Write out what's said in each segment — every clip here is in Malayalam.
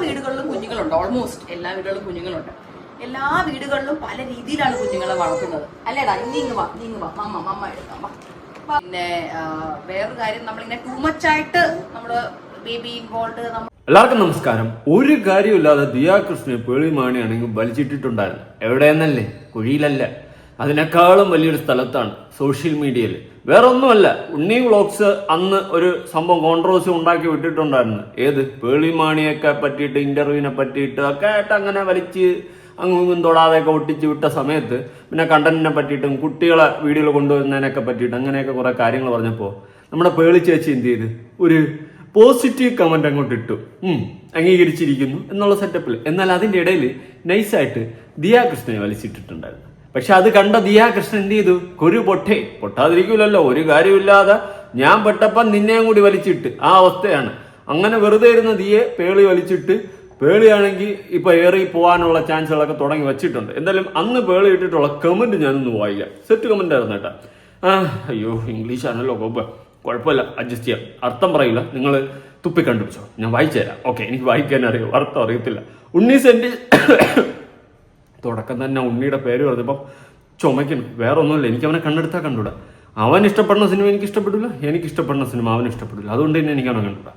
വീടുകളിലും കുഞ്ഞുങ്ങളുണ്ട്. ഓൾമോസ്റ്റ് എല്ലാ വീടുകളിലും കുഞ്ഞുങ്ങളുണ്ട്. എല്ലാ വീടുകളിലും പല രീതിയിലാണ് കുഞ്ഞുങ്ങളെ വളർത്തുന്നത്. അല്ലേടാ? നീങ്ങ് വാ മമ്മ എടുക്കാം. പിന്നെ വേറൊരു കാര്യം, നമ്മളിങ്ങനെ ടൂ മച്ചായിട്ട് നമ്മള് ബേബി ഇൻവോൾവ്. എല്ലാവർക്കും നമസ്കാരം. ഒരു കാര്യമില്ലാതെ ദിയാകൃഷ്ണനെ പേളിമാണിയാണെങ്കിൽ വലിച്ചിട്ടിട്ടുണ്ടായിരുന്നു. എവിടെയെന്നല്ലേ? കുഴിയിലല്ല, അതിനേക്കാളും വലിയൊരു സ്ഥലത്താണ്, സോഷ്യൽ മീഡിയയിൽ. വേറെ ഒന്നുമല്ല, ഉണ്ണി വ്ളോഗ്സ് അന്ന് ഒരു സംഭവം കോൺട്രവേഴ്സി ഉണ്ടാക്കി വിട്ടിട്ടുണ്ടായിരുന്നു. ഏത്? പേളിമാണിയൊക്കെ പറ്റിയിട്ട്, ഇന്റർവ്യൂവിനെ പറ്റിയിട്ട് ഒക്കെ ആയിട്ട് അങ്ങനെ വലിച്ച് അങ്ങും തൊടാതെയൊക്കെ ഒട്ടിച്ച് വിട്ട സമയത്ത് പിന്നെ കണ്ടന്റിനെ പറ്റിയിട്ടും കുട്ടികളെ വീഡിയോയിൽ കൊണ്ടുവരുന്നതിനൊക്കെ പറ്റിയിട്ട് അങ്ങനെയൊക്കെ കുറെ കാര്യങ്ങൾ പറഞ്ഞപ്പോൾ നമ്മുടെ പേളി ചേച്ചി എന്ത് ചെയ്ത് ഒരു പോസിറ്റീവ് കമന്റ് അങ്ങോട്ട് ഇട്ടു. അംഗീകരിച്ചിരിക്കുന്നു എന്നുള്ള സെറ്റപ്പിൽ. എന്നാൽ അതിന്റെ ഇടയിൽ നൈസായിട്ട് ദിയാകൃഷ്ണനെ വലിച്ചിട്ടിട്ടുണ്ടായിരുന്നു. പക്ഷെ അത് കണ്ട ദിയാകൃഷ്ണൻ എന്ത് ചെയ്തു? ഒരു പൊട്ടാതിരിക്കൂലല്ലോ, ഒരു കാര്യമില്ലാതെ ഞാൻ പെട്ടപ്പം നിന്നെയും കൂടി വലിച്ചിട്ട് ആ അവസ്ഥയാണ്. അങ്ങനെ വെറുതെ ഇരുന്ന ദിയെ പേളി വലിച്ചിട്ട്, പേളിയാണെങ്കിൽ ഇപ്പൊ ഏറി പോകാനുള്ള ചാൻസുകളൊക്കെ തുടങ്ങി വെച്ചിട്ടുണ്ട്. എന്തായാലും അന്ന് പേളി ഇട്ടിട്ടുള്ള കമന്റ് ഞാനൊന്ന് വായിക്കാം. സെറ്റ് കമന്റ് ആയിരുന്നു കേട്ടാ. അയ്യോ, ഇംഗ്ലീഷ് ആണല്ലോ, കുഴപ്പമില്ല, അഡ്ജസ്റ്റ് ചെയ്യാം. അർത്ഥം പറയില്ല, നിങ്ങൾ തുപ്പി കണ്ടുപിടിച്ചോ, ഞാൻ വായിച്ചു തരാം. ഓക്കെ, എനിക്ക് വായിക്കാൻ അറിയോ, അർത്ഥം അറിയത്തില്ല. ഉണ്ണി സെന്റ് തുടക്കം തന്നെ ഉണ്ണിയുടെ പേര് പറഞ്ഞപ്പം ചുമയ്ക്കുന്നു. വേറെ ഒന്നുമില്ല, എനിക്ക് അവനെ കണ്ടെടുത്താൽ കണ്ടുകൂടാ. അവൻ ഇഷ്ടപ്പെടുന്ന സിനിമ എനിക്ക് ഇഷ്ടപ്പെടില്ല, എനിക്ക് ഇഷ്ടപ്പെടുന്ന സിനിമ അവന് ഇഷ്ടപ്പെടില്ല. അതുകൊണ്ട് തന്നെ എനിക്ക് അവനെ കണ്ടുകൂടാ.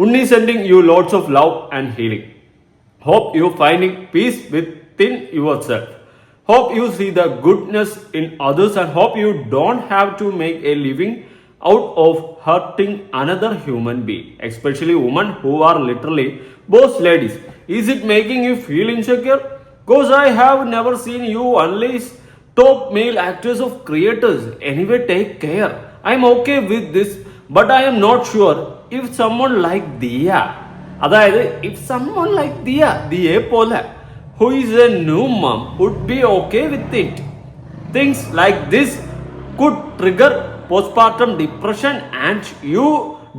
Unni sending you lots of love and healing. Hope you finding peace within yourself. Hope you see the goodness in others and hope you don't have to make a living out of hurting another human being, especially women who are literally boss ladies. Is it making you feel insecure? Because I have never seen you unleash top male actors of creators. Anyway, take care. I'm okay with this, but I am not sure if someone like Diya, അതായത് if someone like Diya പോലെ who is a new mom would be okay with it. Things like this could trigger postpartum depression and you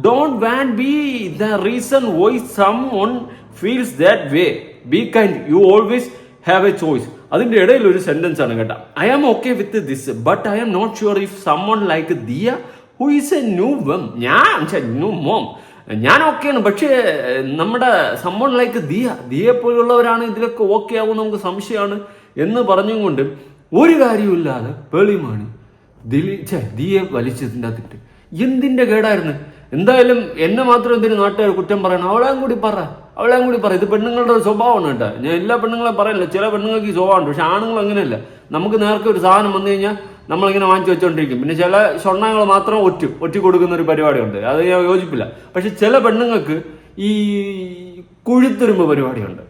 don't want be the reason why someone feels that way. Be kind. You always have a choice. അതിന്റെ ഇടയിൽ ഒരു സെന്റൻസ് ആണ് കേട്ടോ. I am okay with this, but I am not sure if someone like Diya who is a new mom. ഞാൻ ഓക്കെയാണ്, പക്ഷേ നമ്മുടെ സമ്മൺ ലൈക്ക് ദിയെ പോലുള്ളവരാണ് ഇതിലൊക്കെ ഓക്കെ ആവും, നമുക്ക് സംശയമാണ് എന്ന് പറഞ്ഞുകൊണ്ട് ഒരു കാര്യമില്ലാതെ പേളിമാണി ദിയെ വലിച്ചതിൻ്റെ അകത്തിട്ട് എന്തിന്റെ കേടായിരുന്നു. എന്തായാലും എന്നെ മാത്രം എന്തിനു നാട്ടുകാർ കുറ്റം പറയണം? അവളെയും കൂടി പറ. ഇത് പെണ്ണുങ്ങളുടെ ഒരു സ്വഭാവമാണ് കേട്ടോ. ഞാൻ എല്ലാ പെണ്ണുങ്ങളെ പറയില്ല, ചില പെണ്ണുങ്ങൾക്ക് ഈ സ്വഭാവമുണ്ട്. പക്ഷെ ആണുങ്ങൾ അങ്ങനെയല്ല. നമുക്ക് നേർക്ക് ഒരു സാധനം വന്നു കഴിഞ്ഞാൽ നമ്മളിങ്ങനെ വാങ്ങിച്ചു വെച്ചോണ്ടിരിക്കും. പിന്നെ ചില ഷൊണ്ണങ്ങൾ മാത്രം ഒറ്റി കൊടുക്കുന്ന ഒരു പരിപാടിയുണ്ട്, അത് ഞാൻ യോജിപ്പില്ല. പക്ഷെ ചില പെണ്ണുങ്ങൾക്ക് ഈ കുഴിത്തുരുമ്പ് പരിപാടിയുണ്ട്.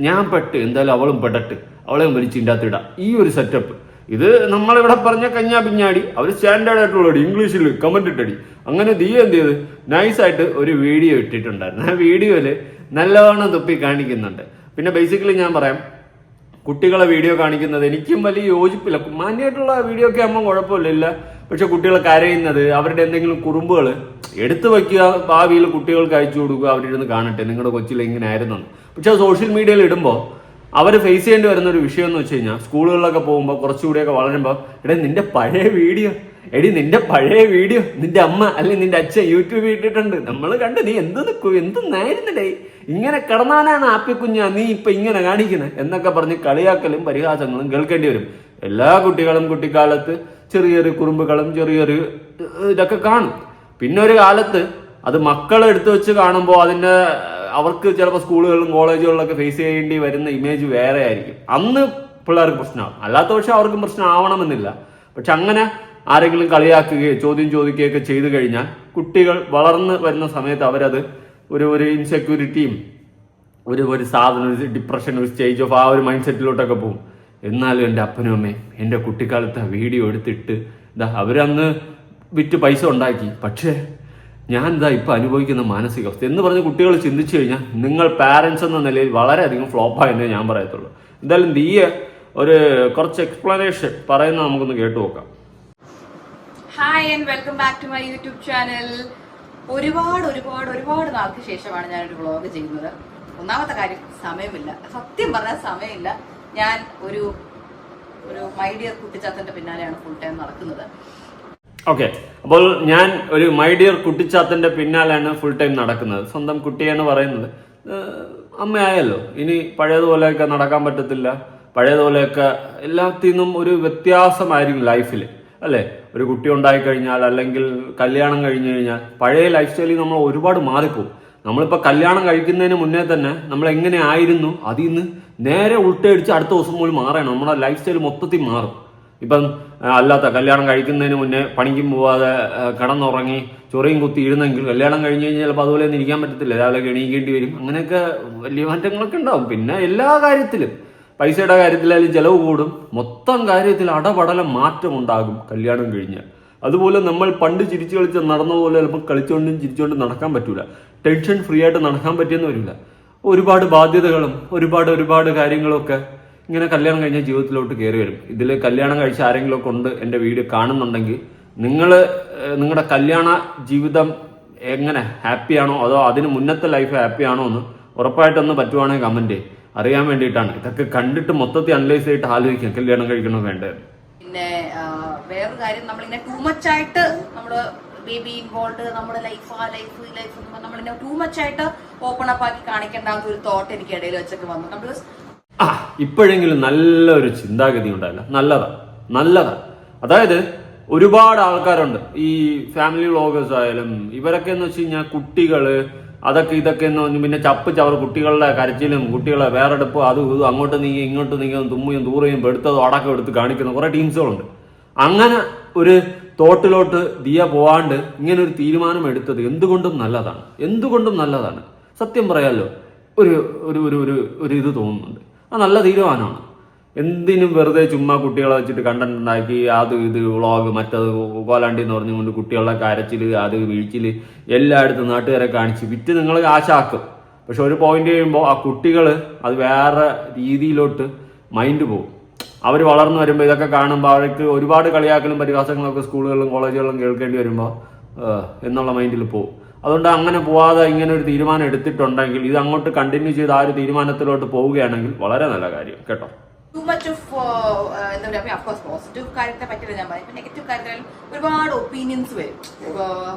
ഞാൻ പെട്ട്, എന്തായാലും അവളും പെടട്ട്, അവളെയും വലിച്ചിൻ്റെ അകത്തിടാം, ഈ ഒരു സെറ്റപ്പ്. ഇത് നമ്മളിവിടെ പറഞ്ഞ കഞ്ഞാ പിഞ്ഞാടി, അവർ സ്റ്റാൻഡേർഡ് ആയിട്ടുള്ള ഇംഗ്ലീഷിൽ കമന്റ് ഇട്ടടി. അങ്ങനെ ദിയ എന്ത് ചെയ്ത് നൈസായിട്ട് ഒരു വീഡിയോ ഇട്ടിട്ടുണ്ടായിരുന്നു. ആ വീഡിയോയില് നല്ലവണ്ണം തുപ്പി കാണിക്കുന്നുണ്ട്. പിന്നെ ബേസിക്കലി ഞാൻ പറയാം, കുട്ടികളെ വീഡിയോ കാണിക്കുന്നത് എനിക്കും വലിയ യോജിപ്പില്ല. മാന്യമായിട്ടുള്ള വീഡിയോ ഒക്കെ ആകുമ്പോൾ കുഴപ്പമില്ല. പക്ഷെ കുട്ടികൾ കരയുന്നത്, അവരുടെ എന്തെങ്കിലും കുറുമ്പുകൾ എടുത്തു വയ്ക്കുക, ഭാവിയിൽ കുട്ടികൾക്ക് അയച്ചു കൊടുക്കുക, അവരിരുന്ന് കാണട്ടെ നിങ്ങളുടെ കൊച്ചിൽ ഇങ്ങനെ ആയിരുന്നു. പക്ഷെ സോഷ്യൽ മീഡിയയിൽ ഇടുമ്പോൾ അവർ ഫേസ് ചെയ്യേണ്ടി വരുന്ന ഒരു വിഷയം എന്ന് വെച്ച് കഴിഞ്ഞാൽ, സ്കൂളുകളിലൊക്കെ പോകുമ്പോൾ കുറച്ചുകൂടിയൊക്കെ വളരുമ്പോൾ നിന്റെ പഴയ വീഡിയോ നിന്റെ അമ്മ അല്ലെങ്കിൽ നിന്റെ അച്ഛൻ യൂട്യൂബിൽ ഇട്ടിട്ടുണ്ട്, നമ്മൾ കണ്ട്, നീ എന്തെന്നായിരുന്നില്ലേ, ഇങ്ങനെ കിടന്നാനാണ് ആപ്പിക്കുഞ്ഞ, നീ ഇപ്പൊ ഇങ്ങനെ കാണിക്കുന്നത് എന്നൊക്കെ പറഞ്ഞ് കളിയാക്കലും പരിഹാസങ്ങളും കേൾക്കേണ്ടി വരും. എല്ലാ കുട്ടികളും കുട്ടിക്കാലത്ത് ചെറിയൊരു കുറുമ്പുകളും ചെറിയൊരു ഇതൊക്കെ കാണും. പിന്നെ ഒരു കാലത്ത് അത് മക്കളെ എടുത്തു വെച്ച് കാണുമ്പോൾ അവർക്ക് ചിലപ്പോൾ സ്കൂളുകളിലും കോളേജുകളിലൊക്കെ ഫേസ് ചെയ്യേണ്ടി വരുന്ന ഇമേജ് വേറെ ആയിരിക്കും. അന്ന് പിള്ളേർക്ക് പ്രശ്നമാകും, അല്ലാത്ത പക്ഷെ അവർക്കും പ്രശ്നം ആവണമെന്നില്ല. പക്ഷെ അങ്ങനെ ആരെങ്കിലും കളിയാക്കുകയോ ചോദ്യം ചോദിക്കുകയൊക്കെ ചെയ്തു കഴിഞ്ഞാൽ കുട്ടികൾ വളർന്ന് വരുന്ന സമയത്ത് അവരത് ഒരു ഇൻസെക്യൂരിറ്റിയും ഒരു സാധനം, ഒരു ഡിപ്രഷൻ, ഒരു സ്റ്റേജ് ഓഫ് ആ ഒരു മൈൻഡ് സെറ്റിലോട്ടൊക്കെ പോകും. എന്നാലും എൻ്റെ അപ്പനും അമ്മയും എൻ്റെ കുട്ടിക്കാലത്ത് ആ വീഡിയോ എടുത്തിട്ട് അവരന്ന് വിറ്റ് പൈസ ഉണ്ടാക്കി. പക്ഷേ ഞാൻ ഇപ്പം അനുഭവിക്കുന്ന മാനസികാവസ്ഥ എന്ന് പറഞ്ഞ് കുട്ടികൾ ചിന്തിച്ചു കഴിഞ്ഞാൽ നിങ്ങൾ പാരൻസ് എന്ന നിലയിൽ വളരെയധികം ഫ്ലോപ്പായെന്നേ ഞാൻ പറയത്തുള്ളൂ. എന്തായാലും ദിയെ കുറച്ച് എക്സ്പ്ലനേഷൻ പറയുന്നത് നമുക്കൊന്ന് കേട്ടു നോക്കാം. Hi and welcome back to my YouTube channel. ഒരുപാട് നാൾക്ക് ശേഷമാണ് ഞാനൊരു വ്ളോഗ് ചെയ്യുന്നത്. ഒന്നാമത്തെ കാര്യം, സമയമില്ല. സത്യം പറഞ്ഞാൽ സമയമില്ല. ഞാൻ ഒരു മൈ ഡിയർ കുട്ടിച്ചാത്തന്റെ പിന്നാലെയാണ് ഫുൾ ടൈം നടക്കുന്നത്. ഓക്കെ, അപ്പോൾ ഞാൻ ഒരു മൈ ഡിയർ കുട്ടിച്ചാത്തന്റെ പിന്നാലെയാണ് ഫുൾ ടൈം നടക്കുന്നത്. സ്വന്തം കുട്ടിയെന്ന് പറയുന്നത് അമ്മയായല്ലോ, ഇനി പഴയതുപോലെയൊക്കെ നടക്കാൻ പറ്റത്തില്ല. പഴയതുപോലെയൊക്കെ എല്ലാത്തിൽ നിന്നും ഒരു വ്യത്യാസമായിരിക്കും ലൈഫിൽ, അല്ലേ? ഒരു കുട്ടി ഉണ്ടായിക്കഴിഞ്ഞാൽ അല്ലെങ്കിൽ കല്യാണം കഴിഞ്ഞു കഴിഞ്ഞാൽ പഴയ ലൈഫ് സ്റ്റൈലിൽ നമ്മൾ ഒരുപാട് മാറിപ്പോകും. നമ്മളിപ്പോൾ കല്യാണം കഴിക്കുന്നതിന് മുന്നേ തന്നെ നമ്മൾ എങ്ങനെ ആയിരുന്നു അതിൽ നിന്ന് നേരെ ഉൾട്ടടിച്ച് അടുത്ത ദിവസം പോലും മാറണം. നമ്മുടെ ലൈഫ് സ്റ്റൈൽ മൊത്തത്തിൽ മാറും. ഇപ്പം അല്ലാത്ത കല്യാണം കഴിക്കുന്നതിന് മുന്നേ പണിക്കും പോവാതെ കിടന്നുറങ്ങി ചൊറിയും കുത്തി ഇരുന്നെങ്കിൽ കല്യാണം കഴിഞ്ഞ് കഴിഞ്ഞാൽ ചിലപ്പോൾ അതുപോലെ ഒന്നും ഇരിക്കാൻ പറ്റത്തില്ല, രാവിലെ എണീക്കേണ്ടി വരും. അങ്ങനെയൊക്കെ വലിയ മാറ്റങ്ങളൊക്കെ ഉണ്ടാവും. പിന്നെ എല്ലാ കാര്യത്തിലും, പൈസയുടെ കാര്യത്തിലായാലും ചിലവ് കൂടും. മൊത്തം കാര്യത്തിൽ അടപടലം മാറ്റം ഉണ്ടാകും കല്യാണം കഴിഞ്ഞാൽ. അതുപോലെ നമ്മൾ പണ്ട് ചിരിച്ചു കളിച്ച് നടന്ന പോലെ ചിലപ്പോൾ കളിച്ചുകൊണ്ടും ചിരിച്ചുകൊണ്ടും നടക്കാൻ പറ്റൂല. ടെൻഷൻ ഫ്രീ ആയിട്ട് നടക്കാൻ പറ്റിയെന്ന് വരില്ല. ഒരുപാട് ബാധ്യതകളും ഒരുപാട് കാര്യങ്ങളൊക്കെ ഇങ്ങനെ കല്യാണം കഴിഞ്ഞ ജീവിതത്തിലോട്ട് കയറി വരും. ഇതിൽ കല്യാണം കഴിച്ച ആരെങ്കിലും ഒക്കെ ഉണ്ട് എൻ്റെ വീഡിയോ കാണുന്നുണ്ടെങ്കിൽ നിങ്ങളുടെ കല്യാണ ജീവിതം എങ്ങനെ ഹാപ്പിയാണോ അതോ അതിന് മുന്നത്തെ ലൈഫ് ഹാപ്പിയാണോ എന്ന് ഉറപ്പായിട്ടൊന്ന് പറ്റുവാണെങ്കിൽ കമൻറ്റ് അറിയാൻ വേണ്ടിയിട്ടാണ്. ഇതൊക്കെ കണ്ടിട്ട് മൊത്തത്തിൽ അനലൈസ് ചെയ്തിട്ട് ആലോചിക്കാം കല്യാണം കഴിക്കണോ വേണ്ടത്. പിന്നെ വേറൊരു കാര്യം, നമ്മളിങ്ങനെ ടൂ മച്ച് ആയിട്ട് നമ്മള് ബേബി ഇൻവോൾവ്, നമ്മുടെ ലൈഫ് നമ്മളിങ്ങനെ ടൂ മച്ച് ആയിട്ട് ഓപ്പൺ അപ്പ് ആക്കി കാണിക്കേണ്ടാത്ത ഒരു തോട്ട് എനിക്ക് ഇടയിൽ വെച്ചൊക്കെ വന്നു. നമ്മള് ഇപ്പോഴെങ്കിലും നല്ലൊരു ചിന്താഗതി ഉണ്ടായില്ല, നല്ലതാ. അതായത് ഒരുപാട് ആൾക്കാരുണ്ട് ഈ ഫാമിലി വ്ളോഗേഴ്സ് ആയാലും ഇവരൊക്കെ എന്ന് വെച്ച് കഴിഞ്ഞാൽ കുട്ടികള് ഇതൊക്കെ എന്ന് പറഞ്ഞു പിന്നെ ചവർ കുട്ടികളുടെ കരച്ചിലും കുട്ടികളെ വേറെടുപ്പും അതും ഇതും അങ്ങോട്ട് നീങ്ങി ഇങ്ങോട്ട് നീങ്ങും തുമ്മും തൂറുകയും പെടുത്തതും അടക്കം എടുത്ത് കാണിക്കുന്ന കുറെ ടീംസുകളുണ്ട്. അങ്ങനെ ഒരു തോട്ടിലോട്ട് ദിയ പോവാണ്ട് ഇങ്ങനെ ഒരു തീരുമാനം എടുത്തത് എന്തുകൊണ്ടും നല്ലതാണ്. സത്യം പറയാലോ, ഒരു ഇത് തോന്നുന്നുണ്ട്. അത് നല്ല തീരുമാനമാണ്. എന്തിനും വെറുതെ ചുമ്മാ കുട്ടികളെ വെച്ചിട്ട് കണ്ടന്റ് ഉണ്ടാക്കി ഇത് വ്ളോഗ് മറ്റത് കോലാണ്ടി എന്ന് പറഞ്ഞുകൊണ്ട് കുട്ടികളുടെ കരച്ചില് വീഴ്ചില് എല്ലായിടത്തും നാട്ടുകാരെ കാണിച്ച് വിറ്റ് നിങ്ങൾ ആശാക്കും. പക്ഷെ ഒരു പോയിന്റ് കഴിയുമ്പോൾ ആ കുട്ടികൾ അത് വേറെ രീതിയിലോട്ട് മൈൻഡ് പോകും. അവർ വളർന്നു വരുമ്പോൾ ഇതൊക്കെ കാണുമ്പോൾ അവർക്ക് ഒരുപാട് കളിയാക്കലും പരിഹാസങ്ങളൊക്കെ സ്കൂളുകളിലും കോളേജുകളിലും കേൾക്കേണ്ടി വരുമ്പോൾ എന്നുള്ള മൈൻഡിൽ പോകും. അതുകൊണ്ട് അങ്ങനെ പോവാതെ ഇങ്ങനെ ഒരു തീരുമാനം എടുത്തിട്ടുണ്ടെങ്കിൽ ഇത് അങ്ങോട്ട് കണ്ടിന്യൂ ചെയ്ത് ആ ഒരു തീരുമാനത്തിലോട്ട് പോവുകയാണെങ്കിൽ വളരെ നല്ല കാര്യം കേട്ടോ. ടൂ മച്ച് ഓഫ് എന്താ പറയുക, അഫ്കോഴ്സ് പോസിറ്റീവ് കാര്യത്തെ പറ്റില്ല ഞാൻ പറയും. നെഗറ്റീവ് കാര്യത്തിൽ ഒരുപാട് ഒപ്പീനിയൻസ് വരും.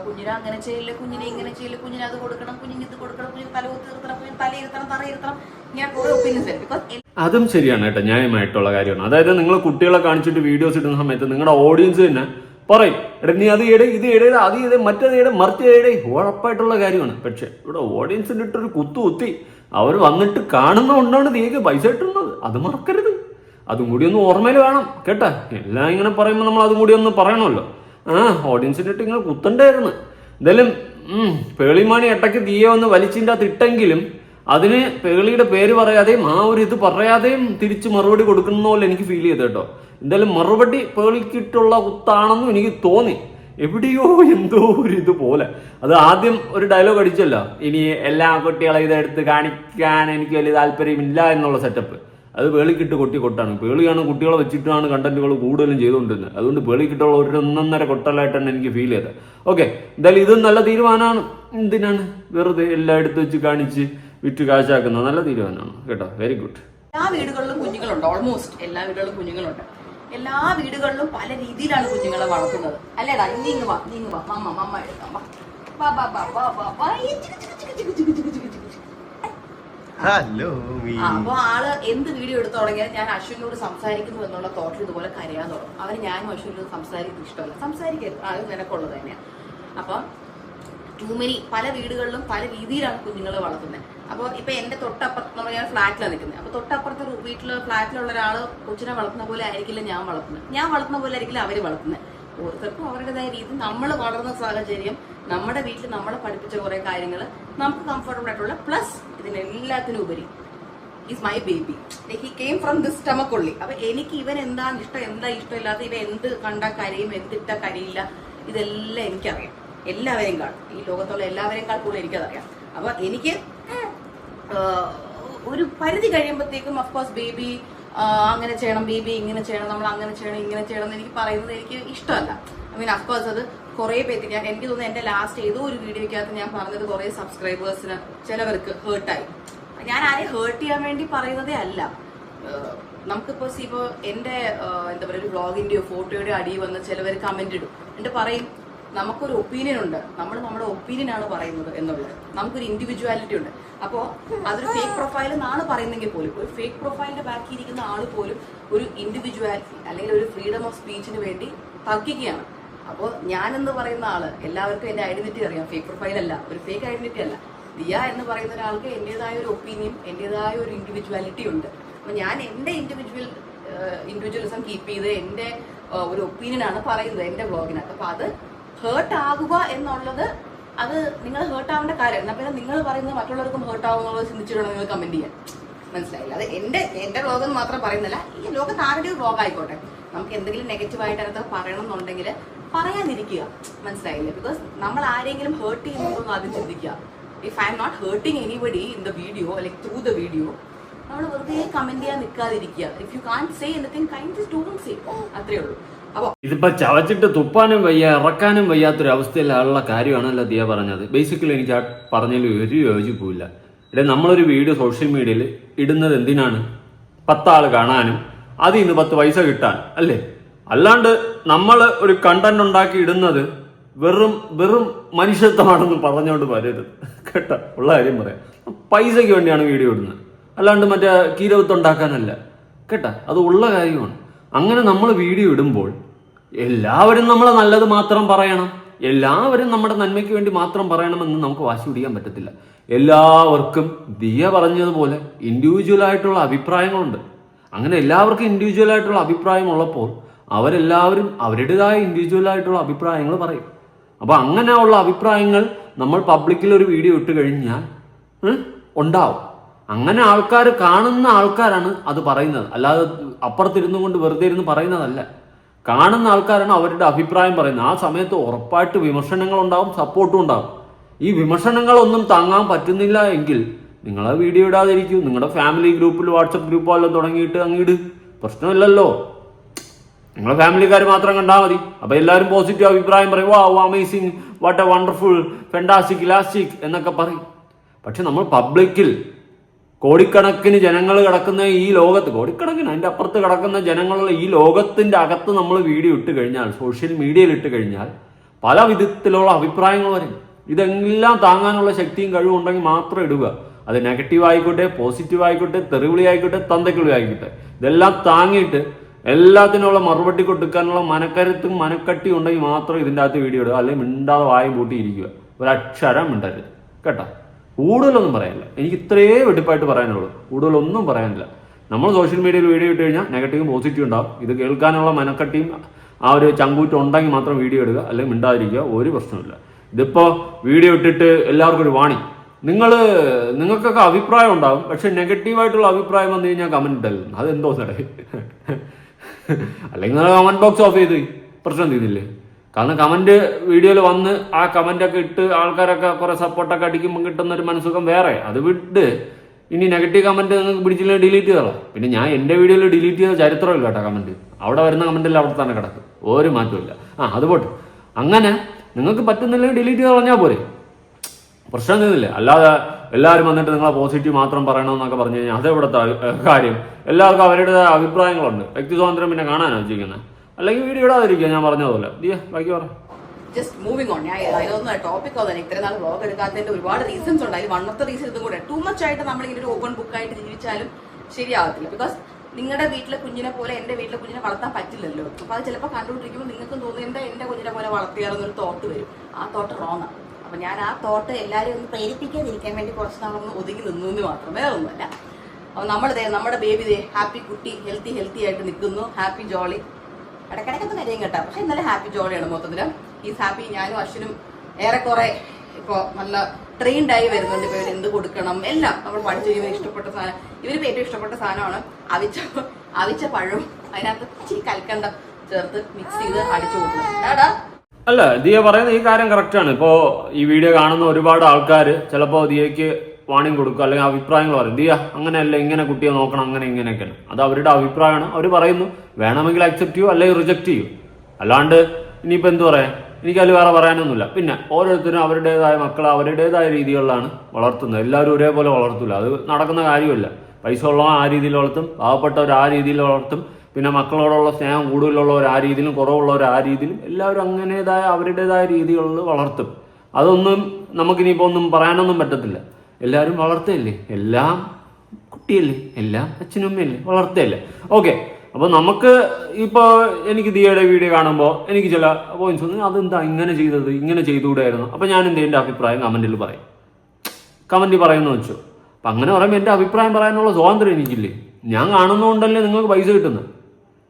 കുഞ്ഞിനെ അങ്ങനെ ചെയ്യില്ല, കുഞ്ഞിനെ ഇങ്ങനെ ചെയ്യില്ല, കുഞ്ഞിനെ അത് കൊടുക്കണം, കുഞ്ഞിന് ഇത് കൊടുക്കണം, കുഞ്ഞിന് തലകുത്തിരുത്തണം, കുഞ്ഞിന് തലയിരുത്തണം, തറയിരുത്തണം, ഇങ്ങനെ കുറെ ഒപ്പീനിയൻസ് വരും. ബിക്കോസ് അതും ശരിയാണ് കേട്ടോ, ന്യായമായിട്ടുള്ള കാര്യമാണ്. അതായത് നിങ്ങൾ കുട്ടികളെ കാണിച്ചിട്ട് വീഡിയോസ് ഇടുന്ന സമയത്ത് നിങ്ങളുടെ ഓഡിയൻസ് തന്നെ പറയും, എടാ നീ അത് ചെയ്യടേ, ഇത് ചെയ്യടേ, അത് ചെയ്തേ, മറ്റേത് ചെയ്യടേ, മറിച്ച് ചെയ്യടേ, ഉറപ്പായിട്ടുള്ള കാര്യമാണ്. പക്ഷെ ഇവിടെ ഓഡിയൻസിന്റെ ഇട്ടൊരു കുത്തി അവർ വന്നിട്ട് കാണുന്നതുകൊണ്ടാണ് നീക്ക് പൈസ കിട്ടുന്നത്. അത് മറക്കരുത്, അതും കൂടി ഒന്ന് ഓർമ്മയിൽ വേണം കേട്ടാ. എല്ലാം ഇങ്ങനെ പറയുമ്പോൾ നമ്മൾ അതും കൂടി ഒന്ന് പറയണമല്ലോ. ഓഡിയൻസിന്റെ ഇട്ട് ഇങ്ങനെ കുത്തണ്ടായിരുന്നു. എന്തായാലും പേളിമാണി ഇടയ്ക്ക് തീയെ ഒന്ന് വലിച്ചിൻ്റെ അത് ഇട്ടെങ്കിലും അതിന് പേളിയുടെ പേര് പറയാതെയും ആ ഒരു ഇത് പറയാതെയും തിരിച്ച് മറുപടി കൊടുക്കുന്ന പോലെ എനിക്ക് ഫീൽ ചെയ്തു കേട്ടോ. എന്തായാലും മറുപടി പേളിക്കിട്ടുള്ള കുത്താണെന്നും എനിക്ക് തോന്നി. എവിടെയോ എന്തോ ഒരു ഇതുപോലെ. അത് ആദ്യം ഒരു ഡയലോഗ് അടിച്ചല്ലോ, ഇനി എല്ലാ കുട്ടികളെ ഇതെടുത്ത് കാണിക്കാൻ എനിക്ക് വലിയ താല്പര്യമില്ല എന്നുള്ള സെറ്റപ്പ്. അത് പേളിക്കിട്ട് കൊട്ടാണ്. പേളിയാണ് കുട്ടികളെ വെച്ചിട്ടാണ് കണ്ടന്റുകൾ കൂടുതലും ചെയ്തുകൊണ്ടിരുന്നത്. അതുകൊണ്ട് പേളിക്കിട്ടുള്ള ഒരു 1.5 കൊട്ടലായിട്ടാണ് എനിക്ക് ഫീൽ ചെയ്തത്. ഓക്കെ, എന്തായാലും ഇതും നല്ല തീരുമാനമാണ്. എന്തിനാണ് വെറുതെ എല്ലായിടത്തും വെച്ച് കാണിച്ച് വിറ്റ് കാശാക്കുന്നത്? നല്ല തീരുമാനമാണ് കേട്ടോ, വെരി ഗുഡ്. എല്ലാ വീടുകളിലും കുഞ്ഞുങ്ങളുണ്ട്, ഓൾമോസ്റ്റ് എല്ലാ വീടുകളിലും കുഞ്ഞുങ്ങളുണ്ട്. എല്ലാ വീടുകളിലും പല രീതിയിലാണ് കുഞ്ഞുങ്ങളെ വളർത്തുന്നത്, അല്ലേടാ? നീങ്ങ് വാ മമ്മ എടുക്കാം. അപ്പൊ ആള് എന്ത് വീഡിയോ എടുത്തു തുടങ്ങിയാൽ ഞാൻ അശ്വിനോട് സംസാരിക്കുന്നു എന്നുള്ള തോട്ടിൽ ഇതുപോലെ കരയാൻ തുടങ്ങും. അവന് ഞാനും അശ്വിനോട് സംസാരിക്കുന്നത് ഇഷ്ടമല്ല, സംസാരിക്കരുത്, അത് നിനക്കുള്ളത് തന്നെയാണ്. അപ്പൊ പല വീടുകളിലും പല രീതിയിലാണ് കുഞ്ഞുങ്ങളെ വളർത്തുന്നത്. അപ്പോൾ ഇപ്പൊ എന്റെ തൊട്ടപ്പുറത്ത് ഞാൻ ഫ്ലാറ്റിലാണ് നിൽക്കുന്നത്. അപ്പൊ തൊട്ടപ്പുറത്തെ ഫ്ലാറ്റിലുള്ള ഒരാള് കൊച്ചിനെ വളർത്തുന്ന പോലെ ആയിരിക്കില്ല ഞാൻ വളർത്തുന്ന പോലെ ആയിരിക്കില്ല അവര് വളർത്തുന്നത്. ഓരോരുത്തർക്കും അവരുടേതായ രീതി. നമ്മൾ വളർന്ന സാഹചര്യം, നമ്മുടെ വീട്ടിൽ നമ്മളെ പഠിപ്പിച്ച കുറെ കാര്യങ്ങൾ നമുക്ക് കംഫർട്ടബിൾ ആയിട്ടുള്ള, പ്ലസ് ഇതിനെല്ലാത്തിനും ഉപരി is my baby. He came from this stomach ഉള്ളി. അപ്പൊ എനിക്ക് ഇവൻ എന്താണ് ഇഷ്ടം, എന്താ ഇഷ്ടമില്ലാത്ത, ഇവ എന്ത് കണ്ടാൽ കരയും, എന്തിട്ടാ കരയില്ല, ഇതെല്ലാം എനിക്കറിയാം. എല്ലാവരെയും ഈ ലോകത്തുള്ള എല്ലാവരെയും കൂടുതൽ എനിക്കതറിയാം. അപ്പൊ എനിക്ക് ഒരു പരിധി കഴിയുമ്പോഴത്തേക്കും അഫ്കോഴ്സ് ബേബി അങ്ങനെ ചെയ്യണം, ബേബി ഇങ്ങനെ ചെയ്യണം, നമ്മൾ അങ്ങനെ ചെയ്യണം, ഇങ്ങനെ ചെയ്യണം എന്ന് എനിക്ക് പറയുന്നത് എനിക്ക് ഇഷ്ടമല്ല. അഫ്കോഴ്സ് അത് കുറെ പേർക്ക് എനിക്ക് തോന്നുന്നു എന്റെ ലാസ്റ്റ് ഏതോ ഒരു വീഡിയോക്കകത്ത് ഞാൻ പറഞ്ഞത് കുറെ സബ്സ്ക്രൈബേഴ്സിന് ചിലവർക്ക് ഹേർട്ടായി. ഞാൻ ആരെയും ഹേർട്ട് ചെയ്യാൻ വേണ്ടി പറയുന്നതേ അല്ല. നമുക്കിപ്പോ എന്റെ എന്താ പറയുക, ഒരു വ്ളോഗിന്റെയോ ഫോട്ടോയുടെയോ അടിയിൽ വന്ന് ചിലവർ കമന്റ് ഇടും, എന്നിട്ട് പറയും നമുക്കൊരു ഒപ്പീനിയൻ ഉണ്ട്, നമ്മൾ നമ്മുടെ ഒപ്പീനിയൻ ആണ് പറയുന്നത് എന്നുള്ളത്, നമുക്കൊരു ഇൻഡിവിജ്വാലിറ്റി ഉണ്ട്. അപ്പോൾ അതൊരു ഫേക്ക് പ്രൊഫൈൽ എന്നാണ് പറയുന്നെങ്കിൽ പോലും, ഒരു ഫേക്ക് പ്രൊഫൈലിന്റെ ബാക്കി ഇരിക്കുന്ന ആൾ പോലും ഒരു ഇൻഡിവിജ്വാലിറ്റി അല്ലെങ്കിൽ ഒരു ഫ്രീഡം ഓഫ് സ്പീച്ചിന് വേണ്ടി തർക്കിക്കുകയാണ്. അപ്പോൾ ഞാനെന്ന് പറയുന്ന ആള്, എല്ലാവർക്കും എന്റെ ഐഡന്റിറ്റി അറിയാം, ഫേക്ക് പ്രൊഫൈൽ അല്ല, ഒരു ഫേക്ക് ഐഡന്റിറ്റി അല്ല. ദിയ എന്ന് പറയുന്ന ഒരാൾക്ക് എന്റേതായ ഒരു ഒപ്പീനിയൻ, എന്റേതായ ഒരു ഇൻഡിവിജ്വാലിറ്റി ഉണ്ട്. അപ്പൊ ഞാൻ എന്റെ ഇൻഡിവിജ്വലിസം കീപ്പ് ചെയ്ത് എന്റെ ഒരു ഒപ്പീനിയൻ ആണ് പറയുന്നത് എന്റെ വ്ളോഗിനകത്ത്. അപ്പൊ അത് ഹേർട്ട് ആകുക എന്നുള്ളത്, അത് നിങ്ങൾ ഹേർട്ട് ആവേണ്ട കാര്യം. എന്നാൽ പിന്നെ നിങ്ങൾ പറയുന്നത് മറ്റുള്ളവർക്കും ഹേർട്ട് ആവും എന്നുള്ളത് ചിന്തിച്ചിട്ടാണ് നിങ്ങൾ കമന്റ് ചെയ്യാൻ. മനസ്സിലായില്ല? അത് എന്റെ വ്ളോഗ് മാത്രം പറയുന്നില്ല, ഈ ലോകത്ത് ആരുടെ വ്ളോഗ് ആയിക്കോട്ടെ, നമുക്ക് എന്തെങ്കിലും നെഗറ്റീവായിട്ട് അതിനകത്ത് പറയണം എന്നുണ്ടെങ്കിൽ പറയാതിരിക്കുക. മനസ്സിലായില്ലേ? ബിക്കോസ് നമ്മൾ ആരെങ്കിലും ഹേർട്ട് ചെയ്യുന്നതൊന്നും ആദ്യം ചിന്തിക്കുക. If I'm not hurting anybody in the video അല്ലെങ്കിൽ ത്രൂ ദ വീഡിയോ, നമ്മൾ വെറുതെ കമന്റ് ചെയ്യാൻ നിൽക്കാതിരിക്കുക. If you can't say anything kindly don't say, അത്രേ ഉള്ളൂ. അപ്പൊ ഇതിപ്പോ ചവച്ചിട്ട് തുപ്പാനും വയ്യ, ഇറക്കാനും വയ്യാത്തൊരു അവസ്ഥയിലുള്ള കാര്യമാണല്ലോ ദിയ പറഞ്ഞത്. ബേസിക്കലി എനിക്ക് ആ പറഞ്ഞതിൽ ഒരു യോജിപ്പില്ല. ഇവിടെ നമ്മളൊരു വീഡിയോ സോഷ്യൽ മീഡിയയിൽ ഇടുന്നത് എന്തിനാണ്? 10 ആൾ കാണാനും അതിൽ നിന്ന് 10 പൈസ കിട്ടാൻ അല്ലേ? അല്ലാണ്ട് നമ്മൾ ഒരു കണ്ടന്റ് ഉണ്ടാക്കി ഇടുന്നത് വെറും മനുഷ്യത്വമാണെന്ന് പറഞ്ഞുകൊണ്ട് വരരുത് കേട്ടോ. ഉള്ള കാര്യം പറയാം, പൈസയ്ക്ക് വേണ്ടിയാണ് വീഡിയോ ഇടുന്നത്, അല്ലാണ്ട് മറ്റേ കീരവത്ത് ഉണ്ടാക്കാനല്ല കേട്ടോ. അത് ഉള്ള കാര്യമാണ്. അങ്ങനെ നമ്മൾ വീഡിയോ ഇടുമ്പോൾ എല്ലാവരും നമ്മളെ നല്ലത് മാത്രം പറയണം, എല്ലാവരും നമ്മുടെ നന്മയ്ക്ക് വേണ്ടി മാത്രം പറയണമെന്ന് നമുക്ക് വാശി പിടിക്കാൻ പറ്റത്തില്ല. എല്ലാവർക്കും ദിയ പറഞ്ഞതുപോലെ ഇൻഡിവിജ്വൽ ആയിട്ടുള്ള അഭിപ്രായങ്ങളുണ്ട്. അങ്ങനെ എല്ലാവർക്കും ഇൻഡിവിജ്വൽ ആയിട്ടുള്ള അഭിപ്രായം ഉള്ളപ്പോൾ അവരെല്ലാവരും അവരുടേതായ ഇൻഡിവിജ്വൽ ആയിട്ടുള്ള അഭിപ്രായങ്ങൾ പറയും. അപ്പൊ അങ്ങനെയുള്ള അഭിപ്രായങ്ങൾ നമ്മൾ പബ്ലിക്കിൽ ഒരു വീഡിയോ ഇട്ട് കഴിഞ്ഞാൽ ഉണ്ടാവും. അങ്ങനെ ആൾക്കാർ കാണുന്ന ആൾക്കാരാണ് അത് പറയുന്നത്, അല്ലാതെ അപ്പുറത്തിരുന്നു കൊണ്ട് വെറുതെ ഇരുന്ന് പറയുന്നതല്ല. കാണുന്ന ആൾക്കാരാണ് അവരുടെ അഭിപ്രായം പറയുന്നത്. ആ സമയത്ത് ഉറപ്പായിട്ട് വിമർശനങ്ങൾ ഉണ്ടാവും, സപ്പോർട്ടും ഉണ്ടാവും. ഈ വിമർശനങ്ങളൊന്നും താങ്ങാൻ പറ്റുന്നില്ല എങ്കിൽ നിങ്ങളെ വീഡിയോ ഇടാതിരിക്കൂ. നിങ്ങളുടെ ഫാമിലി ഗ്രൂപ്പിൽ, വാട്സപ്പ് ഗ്രൂപ്പോ എല്ലാം തുടങ്ങിയിട്ട് അങ്ങിട്, പ്രശ്നമില്ലല്ലോ. നിങ്ങളെ ഫാമിലിക്കാർ മാത്രം കണ്ടാൽ മതി. അപ്പൊ എല്ലാവരും പോസിറ്റീവ് അഭിപ്രായം പറയും, വാ amazing, what A wonderful, fantastic, elastic എന്നൊക്കെ പറയും. പക്ഷെ നമ്മൾ പബ്ലിക്കിൽ കോടിക്കണക്കിന് ജനങ്ങൾ കിടക്കുന്ന ഈ ലോകത്ത്, കോടിക്കണക്കിന് അതിൻ്റെ അപ്പുറത്ത് കിടക്കുന്ന ജനങ്ങളുള്ള ഈ ലോകത്തിന്റെ അകത്ത് നമ്മൾ വീഡിയോ ഇട്ട് കഴിഞ്ഞാൽ, സോഷ്യൽ മീഡിയയിൽ ഇട്ട് കഴിഞ്ഞാൽ പല വിധത്തിലുള്ള അഭിപ്രായങ്ങൾ വരും. ഇതെല്ലാം താങ്ങാനുള്ള ശക്തിയും കഴിവും ഉണ്ടെങ്കിൽ മാത്രം ഇടുക. അത് നെഗറ്റീവ് ആയിക്കോട്ടെ, പോസിറ്റീവ് ആയിക്കോട്ടെ, തെറിവിളി ആയിക്കോട്ടെ, തന്തക്കിളി ആയിക്കോട്ടെ, ഇതെല്ലാം താങ്ങിയിട്ട് എല്ലാത്തിനുള്ള മറുപടി കൊടുക്കാനുള്ള മനക്കരുത്തും മനക്കട്ടിയും ഉണ്ടെങ്കിൽ മാത്രം ഇതിൻ്റെ അകത്ത് വീഡിയോ ഇടുക. അല്ലെങ്കിൽ മിണ്ടാതെ വായും പൂട്ടിയിരിക്കുക, ഒരക്ഷരം മിണ്ടരുത് കേട്ടോ. കൂടുതലൊന്നും പറയാനില്ല, എനിക്ക് ഇത്രയേ വെടിപ്പായിട്ട് പറയാനുള്ളൂ, കൂടുതലൊന്നും പറയാനില്ല. നമ്മൾ സോഷ്യൽ മീഡിയയിൽ വീഡിയോ ഇട്ട് കഴിഞ്ഞാൽ നെഗറ്റീവും പോസിറ്റീവും ഉണ്ടാവും. ഇത് കേൾക്കാനുള്ള മനക്കട്ടിയും ആ ഒരു ചങ്കൂറ്റം ഉണ്ടെങ്കിൽ മാത്രം വീഡിയോ ഇടുക, അല്ലെങ്കിൽ മിണ്ടാതിരിക്കുക, ഒരു പ്രശ്നമില്ല. ഇതിപ്പോൾ വീഡിയോ ഇട്ടിട്ട് എല്ലാവർക്കും ഒരു വാണി, നിങ്ങൾക്കൊക്കെ അഭിപ്രായം ഉണ്ടാവും, പക്ഷെ നെഗറ്റീവായിട്ടുള്ള അഭിപ്രായം വന്നു കഴിഞ്ഞാൽ കമന്റ് ഇട്ടല്ലോ, അതെന്തോ നട അല്ലെങ്കിൽ നിങ്ങൾ കമന്റ് ബോക്സ് ഓഫ് ചെയ്ത് പ്രശ്നം തീരുന്നില്ലേ? കാരണം കമന്റ് വീഡിയോയിൽ വന്ന് ആ കമന്റ് ഒക്കെ ഇട്ട് ആൾക്കാരൊക്കെ കുറെ സപ്പോർട്ടൊക്കെ അടിക്കുമ്പോൾ കിട്ടുന്ന ഒരു മനസ്സുഖം വേറെ. അത് വിട്ട് ഇനി നെഗറ്റീവ് കമന്റ് നിങ്ങൾക്ക് പിടിച്ചില്ലെങ്കിൽ ഡിലീറ്റ് ചെയ്തോളാം. പിന്നെ ഞാൻ എൻ്റെ വീഡിയോയിൽ ഡിലീറ്റ് ചെയ്ത ചരിത്രമില്ല കേട്ടോ. കമന്റ് അവിടെ വരുന്ന കമന്റെല്ലാം അവിടെ തന്നെ കിടക്കും, ഒരു മാറ്റമില്ല. അത് പോട്ടെ, അങ്ങനെ നിങ്ങൾക്ക് പറ്റുന്നില്ലെങ്കിൽ ഡിലീറ്റ് ചെയ്ത് പറഞ്ഞാൽ പോരെ, പ്രശ്നം തീർന്നില്ല. അല്ലാതെ എല്ലാവരും വന്നിട്ട് നിങ്ങളെ പോസിറ്റീവ് മാത്രം പറയണമെന്നൊക്കെ പറഞ്ഞു കഴിഞ്ഞാൽ അതെവിടുത്തെ കാര്യം? എല്ലാവർക്കും അവരുടേതായ അഭിപ്രായങ്ങളുണ്ട്. വ്യക്തി സ്വാതന്ത്ര്യം പിന്നെ കാണാനാണ് വെച്ചിരിക്കുന്നത്. അല്ലെങ്കിൽ വീഡിയോ ഇടാതിരിക്കുക, ഞാൻ പറഞ്ഞതുപോലെ. ബാക്കി പറ. Just moving on. ഞാൻ അതിനൊന്നും ടോപ്പിക് ആവുന്നില്ല. ഇത്രയും നാൾ വ്ളോഗ് എടുക്കാത്തതിന്റെ ഒരുപാട് റീസൺസ് ഉണ്ട്. അതിൽ വണ്ണത്തെ റീസൺ ഇതും കൂടെ. ടൂ മച്ച് ആയിട്ട് നമ്മളിങ്ങനെ ഒരു ഓപ്പൺ ബുക്ക് ആയിട്ട് ജീവിച്ചാലും ശരിയാവത്തില്ല. ബിക്കോസ് നിങ്ങളുടെ വീട്ടിലെ കുഞ്ഞിനെ പോലെ എന്റെ വീട്ടിലെ കുഞ്ഞിനെ വളർത്താൻ പറ്റില്ലല്ലോ. അപ്പൊ അത് ചിലപ്പോൾ കണ്ടുകൊണ്ടിരിക്കുമ്പോൾ നിങ്ങൾക്കും തോന്നുന്നത് എന്റെ കുഞ്ഞിനെ പോലെ വളർത്തിയാലെന്നൊരു തോട്ട് വരും. ആ തോട്ട് റോങ് ആണ്. അപ്പൊ ഞാൻ ആ തോട്ട് എല്ലാവരും ഒന്ന് പ്രേരിപ്പിക്കാതിരിക്കാൻ വേണ്ടി കുറച്ച് നാളൊന്ന് ഒതുങ്ങി നിന്നു മാത്രമേ ഒന്നുമല്ല. അപ്പൊ നമ്മുടെ ബേബി ഹാപ്പി കുട്ടി, ഹെൽത്തി ആയിട്ട് നിൽക്കുന്നു, ഹാപ്പി ജോളി. ഇടയ്ക്കിടയ്ക്കൊന്നും കരയും കേട്ടോ, പക്ഷെ ഇന്നലെ ഹാപ്പി ജോളിയാണ് മൊത്തത്തില്. ഈ ഹാപ്പി ഞാനും അശ്വിനും ഏറെക്കുറെ ഇപ്പൊ നല്ല ട്രെയിൻഡ് ആയി വരുന്നുണ്ട്. ഇപ്പൊ ഇവർ എന്ത് കൊടുക്കണം എല്ലാം നമ്മൾ പഠിച്ചു കഴിയുമ്പോൾ ഇഷ്ടപ്പെട്ട സാധനം, ഇവർക്ക് ഏറ്റവും ഇഷ്ടപ്പെട്ട സാധനമാണ് അവിച്ച പഴവും അതിനകത്ത് ഇച്ചിരി കൽക്കണ്ടം ചേർത്ത് മിക്സ് ചെയ്ത് അടിച്ചു കൊടുക്കണം. അല്ല, ദിയ പറയുന്ന ഈ കാര്യം കറക്റ്റാണ്. ഇപ്പോൾ ഈ വീഡിയോ കാണുന്ന ഒരുപാട് ആൾക്കാർ ചിലപ്പോൾ ദിയയ്ക്ക് വാണിംഗ് കൊടുക്കുക, അല്ലെങ്കിൽ അഭിപ്രായങ്ങൾ പറയും, ദിയ അങ്ങനെയല്ല, ഇങ്ങനെ കുട്ടിയെ നോക്കണം, അങ്ങനെ ഇങ്ങനെയൊക്കെയാണ്. അത് അവരുടെ അഭിപ്രായമാണ്, അവർ പറയുന്നു. വേണമെങ്കിൽ അക്സെപ്റ്റ് ചെയ്യൂ, അല്ലെങ്കിൽ റിജക്റ്റ് ചെയ്യൂ. അല്ലാണ്ട് ഇനിയിപ്പോൾ എന്ത് പറയാം, എനിക്കതിൽ വേറെ പറയാനൊന്നുമില്ല. പിന്നെ ഓരോരുത്തരും അവരുടേതായ മക്കളെ അവരുടേതായ രീതികളിലാണ് വളർത്തുന്നത്. എല്ലാവരും ഒരേപോലെ വളർത്തില്ല, അത് നടക്കുന്ന കാര്യമല്ല. പൈസ ഉള്ളവൻ ആ രീതിയിൽ വളർത്തും, പാവപ്പെട്ടവർ ആ രീതിയിൽ വളർത്തും, പിന്നെ മക്കളോടുള്ള സ്നേഹം കൂടുതലുള്ളവർ ആ രീതിയിലും കുറവുള്ളവർ ആ രീതിയിലും എല്ലാവരും അങ്ങനേതായ അവരുടേതായ രീതികളിൽ വളർത്തും. അതൊന്നും നമുക്കിനിയിപ്പോൾ ഒന്നും പറയാനൊന്നും പറ്റത്തില്ല. എല്ലാവരും വളർത്തല്ലേ, എല്ലാം കുട്ടിയല്ലേ, എല്ലാം അച്ഛനും അമ്മയല്ലേ, വളർത്തല്ലേ. ഓക്കെ, അപ്പോൾ നമുക്ക് ഇപ്പോൾ എനിക്ക് ദിയയുടെ വീഡിയോ കാണുമ്പോൾ എനിക്ക് ചില പോയിന്റ്സ് ഒന്നും അതെന്താ ഇങ്ങനെ ചെയ്തത്, ഇങ്ങനെ ചെയ്തുകൂടായിരുന്നു. അപ്പോൾ ഞാൻ എൻ്റെ അഭിപ്രായം കമൻറ്റിൽ പറയും, കമൻറ്റിൽ പറയുമെന്ന് വെച്ചു. അപ്പം അങ്ങനെ പറയുമ്പോൾ എൻ്റെ അഭിപ്രായം പറയാനുള്ള സ്വാതന്ത്ര്യം എനിക്കില്ലേ? ഞാൻ കാണുന്നതുകൊണ്ടല്ലേ നിങ്ങൾക്ക് പൈസ കിട്ടുന്നത്.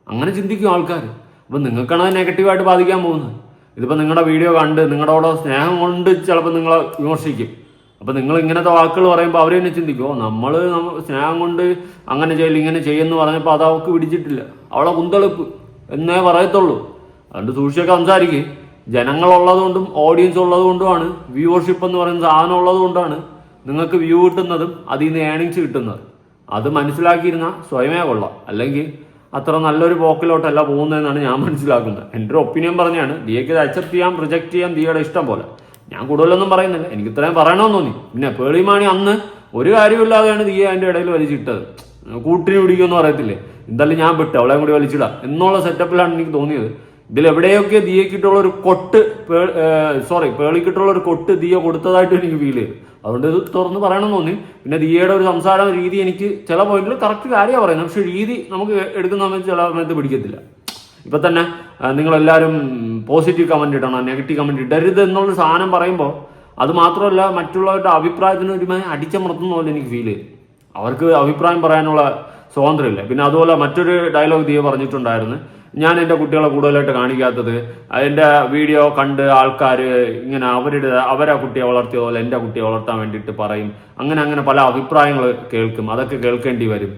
അങ്ങനെ ചിന്തിക്കും ആൾക്കാർ. അപ്പം നിങ്ങൾക്കാണ് അത് നെഗറ്റീവായിട്ട് ബാധിക്കാൻ പോകുന്നത്. ഇതിപ്പോൾ നിങ്ങളുടെ വീഡിയോ കണ്ട് നിങ്ങളുടെ സ്നേഹം കൊണ്ട് ചിലപ്പോൾ നിങ്ങളെ വിമർശിക്കും. അപ്പം നിങ്ങൾ ഇങ്ങനത്തെ വാക്കുകൾ പറയുമ്പോൾ അവർ തന്നെ ചിന്തിക്കും, നമ്മൾ സ്നേഹം കൊണ്ട് അങ്ങനെ ചെയ്യില്ല ഇങ്ങനെ ചെയ്യുമെന്ന് പറഞ്ഞപ്പോൾ അത് അവൾക്ക് പിടിച്ചിട്ടില്ല, അവളെ കുന്തളിപ്പ് എന്നേ പറയത്തുള്ളൂ. അതുകൊണ്ട് സൂക്ഷിച്ചൊക്കെ സംസാരിക്കും. ജനങ്ങളുള്ളതുകൊണ്ടും ഓഡിയൻസ് ഉള്ളതുകൊണ്ടുമാണ്, വ്യൂവർഷിപ്പ് എന്ന് പറയുന്ന സാധനം ഉള്ളതുകൊണ്ടാണ് നിങ്ങൾക്ക് വ്യൂ കിട്ടുന്നതും അതിൽ നിന്ന് ഏണിങ്സ് കിട്ടുന്നത്. അത് മനസ്സിലാക്കിയിരുന്നാൽ സ്വയമേ കൊള്ളാം. അല്ലെങ്കിൽ അത്ര നല്ലൊരു പോക്കിലോട്ടല്ല പോകുന്നതെന്നാണ് ഞാൻ മനസ്സിലാക്കുന്നത്. എൻ്റെ ഒരു ഒപ്പീനിയൻ പറഞ്ഞാണ്. ദിയയ്ക്ക് ഇത് അക്സെപ്റ്റ് ചെയ്യാം, റിജക്റ്റ് ചെയ്യാം, ദിയയുടെ ഇഷ്ടം പോലെ. ഞാൻ കൂടുതലൊന്നും പറയുന്നില്ല, എനിക്ക് ഇത്രയും പറയണമെന്ന് തോന്നി. പിന്നെ പേളിമാണി അന്ന് ഒരു കാര്യമില്ലാതെയാണ് ദിയ അതിൻ്റെ ഇടയിൽ വലിച്ചിട്ടത്. കൂട്ടിന് പിടിക്കുമെന്ന് പറയത്തില്ലേ, എന്തായാലും ഞാൻ വിട്ട് അവളെയും കൂടി വലിച്ചിടാം എന്നുള്ള സെറ്റപ്പിലാണ് എനിക്ക് തോന്നിയത്. ഇതിലെവിടെയൊക്കെ ദിയക്കിട്ടുള്ള ഒരു കൊട്ട് പേളിക്കിട്ടുള്ള ഒരു കൊട്ട് ദിയ കൊടുത്തതായിട്ട് എനിക്ക് ഫീൽ ചെയ്തു. അതുകൊണ്ട് ഇത് തുറന്ന് പറയണമെന്ന് തോന്നി. പിന്നെ ദിയയുടെ ഒരു സംസാര രീതി എനിക്ക് ചില പോയിന്റിൽ കറക്റ്റ് കാര്യമാണ് പറയുന്നത്, പക്ഷെ രീതി നമുക്ക് എടുക്കുന്ന സമയത്ത് ചില സമയത്ത് പിടിക്കത്തില്ല. ഇപ്പം തന്നെ നിങ്ങളെല്ലാവരും പോസിറ്റീവ് കമൻറ്റ് ഇടണം, നെഗറ്റീവ് കമൻറ്റ് ഇടരുത് എന്നുള്ളൊരു സാധനം പറയുമ്പോൾ അത് മാത്രമല്ല മറ്റുള്ളവരുടെ അഭിപ്രായത്തിന് ഒരുമായി അടിച്ചമർത്തുന്ന പോലെ എനിക്ക് ഫീൽ ചെയ്തു. അവർക്ക് അഭിപ്രായം പറയാനുള്ള സ്വാതന്ത്ര്യമില്ല. പിന്നെ അതുപോലെ മറ്റൊരു ഡയലോഗ് ദിയ പറഞ്ഞിട്ടുണ്ടായിരുന്നു, ഞാൻ എൻ്റെ കുട്ടികളെ കൂടുതലായിട്ട് കാണിക്കാത്തത് എൻ്റെ വീഡിയോ കണ്ട് ആൾക്കാർ ഇങ്ങനെ അവരെ കുട്ടിയെ വളർത്തിയ പോലെ എൻ്റെ കുട്ടിയെ വളർത്താൻ വേണ്ടിയിട്ട് പറയും. അങ്ങനെ പല അഭിപ്രായങ്ങൾ കേൾക്കും, അതൊക്കെ കേൾക്കേണ്ടി വരും.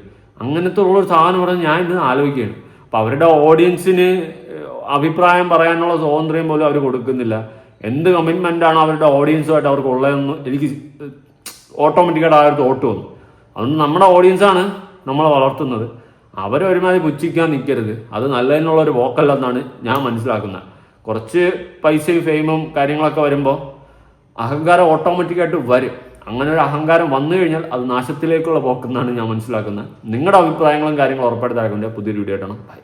അങ്ങനത്തെ ഉള്ളൊരു സാധനം പറഞ്ഞ് ഞാൻ ഇന്ന് ആലോചിക്കുകയാണ്. അപ്പം അവരുടെ ഓഡിയൻസിന് അഭിപ്രായം പറയാനുള്ള സ്വാതന്ത്ര്യം പോലും അവർ കൊടുക്കുന്നില്ല. എന്ത് കമ്മിറ്റ്മെൻ്റാണ് അവരുടെ ഓഡിയൻസുമായിട്ട് അവർക്ക് ഉള്ളതെന്ന് എനിക്ക് ഓട്ടോമാറ്റിക്കായിട്ട് ആ ഒരു തോട്ട് വന്നു. അതുകൊണ്ട് നമ്മുടെ ഓഡിയൻസാണ് നമ്മളെ വളർത്തുന്നത്. അവരെ ഒരുമാതിരി പുച്ഛിക്കാൻ നിൽക്കരുത്. അത് നല്ലതിനുള്ളൊരു വോക്കല്ലെന്നാണ് ഞാൻ മനസ്സിലാക്കുന്നത്. കുറച്ച് പൈസയും ഫെയിമും കാര്യങ്ങളൊക്കെ വരുമ്പോൾ അഹങ്കാരം ഓട്ടോമാറ്റിക്കായിട്ട് വരും. അങ്ങനെ ഒരു അഹങ്കാരം വന്നു കഴിഞ്ഞാൽ അത് നാശത്തിലേക്കുള്ള പോക്കെന്നാണ് ഞാൻ മനസ്സിലാക്കുന്നത്. നിങ്ങളുടെ അഭിപ്രായങ്ങളും കാര്യങ്ങളും ഉറപ്പായിട്ട് പുതിയൊരു വീഡിയോ ആയിട്ടാണ്. ബൈ.